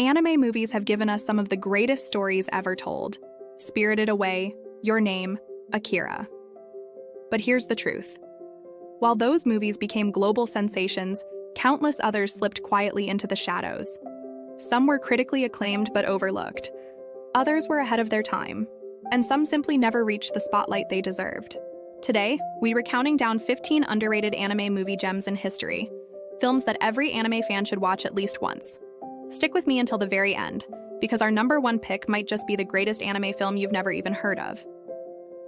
Anime movies have given us some of the greatest stories ever told. Spirited Away, Your Name, Akira. But here's the truth. While those movies became global sensations, countless others slipped quietly into the shadows. Some were critically acclaimed but overlooked. Others were ahead of their time, and some simply never reached the spotlight they deserved. Today, we're counting down 15 underrated anime movie gems in history, films that every anime fan should watch at least once. Stick with me until the very end, because our number one pick might just be the greatest anime film you've never even heard of.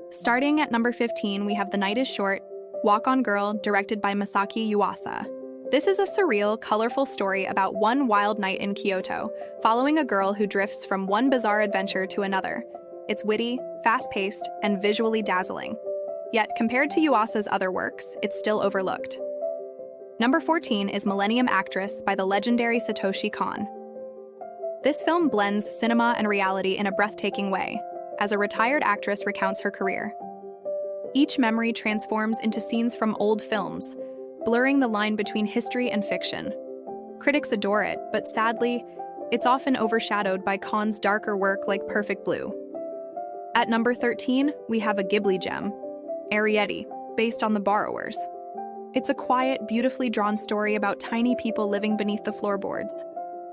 Starting at number 15, we have The Night is Short, Walk on Girl, directed by Masaki Yuasa. This is a surreal, colorful story about one wild night in Kyoto, following a girl who drifts from one bizarre adventure to another. It's witty, fast-paced, and visually dazzling. Yet, compared to Yuasa's other works, it's still overlooked. Number 14 is Millennium Actress by the legendary Satoshi Kon. This film blends cinema and reality in a breathtaking way, as a retired actress recounts her career. Each memory transforms into scenes from old films, blurring the line between history and fiction. Critics adore it, but sadly, it's often overshadowed by Kon's darker work like Perfect Blue. At number 13, we have a Ghibli gem, Arrietty, based on The Borrowers. It's a quiet, beautifully drawn story about tiny people living beneath the floorboards,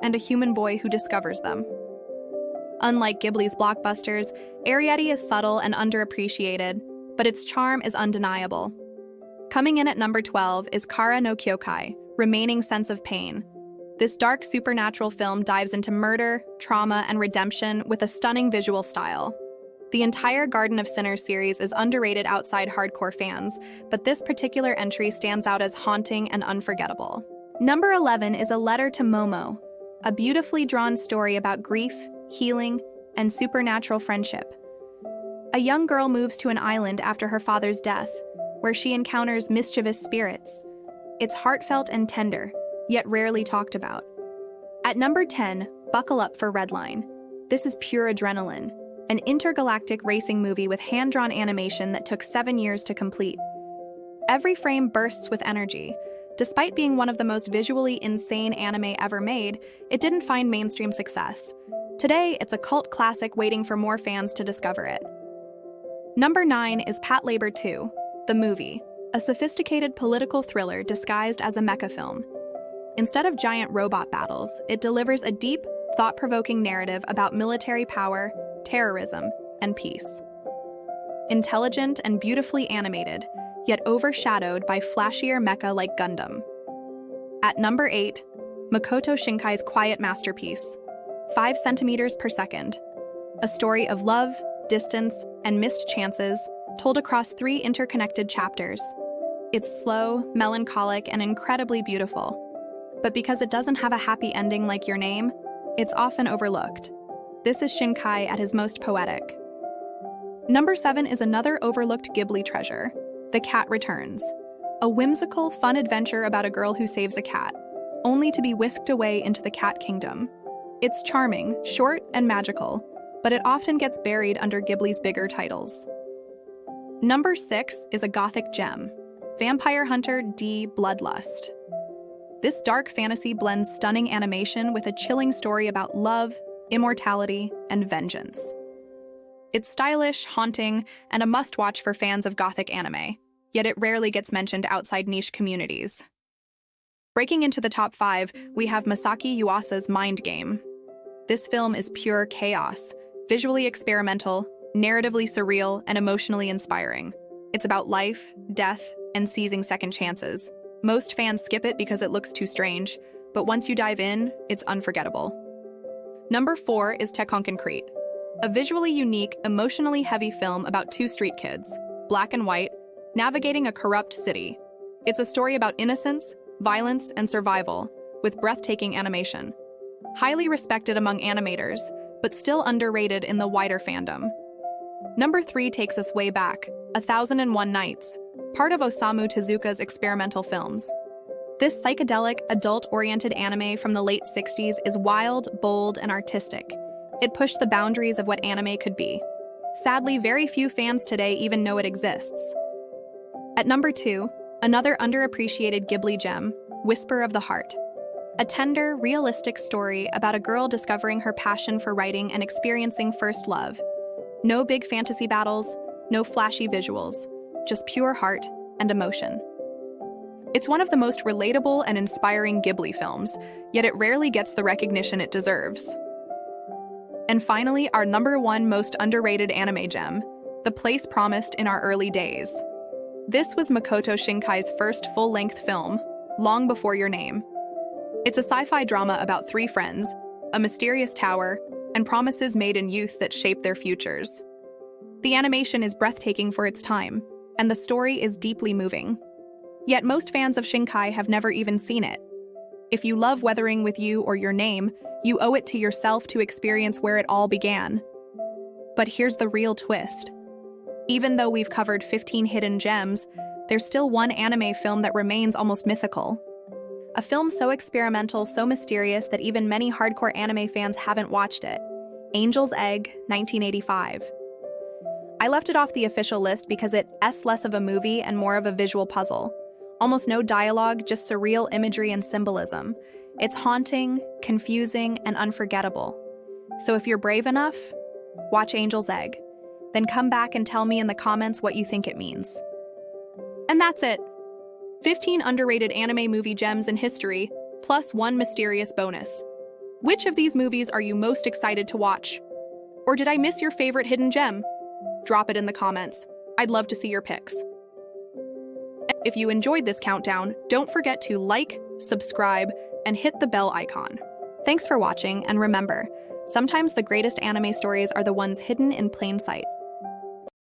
and a human boy who discovers them. Unlike Ghibli's blockbusters, Arrietty is subtle and underappreciated, but its charm is undeniable. Coming in at number 12 is Kara no Kyokai, Remaining Sense of Pain. This dark supernatural film dives into murder, trauma, and redemption with a stunning visual style. The entire Garden of Sinners series is underrated outside hardcore fans, but this particular entry stands out as haunting and unforgettable. Number 11 is A Letter to Momo, a beautifully drawn story about grief, healing, and supernatural friendship. A young girl moves to an island after her father's death, where she encounters mischievous spirits. It's heartfelt and tender, yet rarely talked about. At number 10, buckle up for Redline. This is pure adrenaline, an intergalactic racing movie with hand-drawn animation that took 7 years to complete. Every frame bursts with energy. Despite being one of the most visually insane anime ever made, it didn't find mainstream success. Today, it's a cult classic waiting for more fans to discover it. Number 9 is Patlabor 2, the movie, a sophisticated political thriller disguised as a mecha film. Instead of giant robot battles, it delivers a deep, thought-provoking narrative about military power, terrorism, and peace. Intelligent and beautifully animated, yet overshadowed by flashier mecha like Gundam. At number 8, Makoto Shinkai's quiet masterpiece, 5 centimeters per second, a story of love, distance, and missed chances, told across 3 interconnected chapters. It's slow, melancholic, and incredibly beautiful. But because it doesn't have a happy ending like Your Name, it's often overlooked. This is Shinkai at his most poetic. Number 7 is another overlooked Ghibli treasure, The Cat Returns, a whimsical, fun adventure about a girl who saves a cat, only to be whisked away into the cat kingdom. It's charming, short, and magical, but it often gets buried under Ghibli's bigger titles. Number 6 is a gothic gem, Vampire Hunter D: Bloodlust. This dark fantasy blends stunning animation with a chilling story about love, immortality, and vengeance. It's stylish, haunting, and a must-watch for fans of gothic anime, yet it rarely gets mentioned outside niche communities. Breaking into the top 5, we have Masaki Yuasa's Mind Game. This film is pure chaos, visually experimental, narratively surreal, and emotionally inspiring. It's about life, death, and seizing second chances. Most fans skip it because it looks too strange, but once you dive in, it's unforgettable. Number 4 is Tekonkinkreet, a visually unique, emotionally heavy film about 2 street kids, black and white, navigating a corrupt city. It's a story about innocence, violence, and survival, with breathtaking animation. Highly respected among animators, but still underrated in the wider fandom. Number 3 takes us way back, 1001 Nights, part of Osamu Tezuka's experimental films. This psychedelic, adult-oriented anime from the late 60s is wild, bold, and artistic. It pushed the boundaries of what anime could be. Sadly, very few fans today even know it exists. At number 2, another underappreciated Ghibli gem, Whisper of the Heart. A tender, realistic story about a girl discovering her passion for writing and experiencing first love. No big fantasy battles, no flashy visuals, just pure heart and emotion. It's one of the most relatable and inspiring Ghibli films, yet it rarely gets the recognition it deserves. And finally, our #1 most underrated anime gem, The Place Promised in Our Early Days. This was Makoto Shinkai's first full-length film, long before your name. It's a sci-fi drama about 3 friends, a mysterious tower, and promises made in youth that shape their futures. The animation is breathtaking for its time, and the story is deeply moving. Yet most fans of Shinkai have never even seen it. If you love Weathering with You or Your Name, you owe it to yourself to experience where it all began. But here's the real twist. Even though we've covered 15 hidden gems, there's still one anime film that remains almost mythical. A film so experimental, so mysterious that even many hardcore anime fans haven't watched it. Angel's Egg, 1985. I left it off the official list because it's less of a movie and more of a visual puzzle. Almost no dialogue, just surreal imagery and symbolism. It's haunting, confusing, and unforgettable. So if you're brave enough, watch Angel's Egg. Then come back and tell me in the comments what you think it means. And that's it. 15 underrated anime movie gems in history, plus 1 mysterious bonus. Which of these movies are you most excited to watch? Or did I miss your favorite hidden gem? Drop it in the comments. I'd love to see your pics. If you enjoyed this countdown, don't forget to like, subscribe, and hit the bell icon. Thanks for watching, and remember, sometimes the greatest anime stories are the ones hidden in plain sight.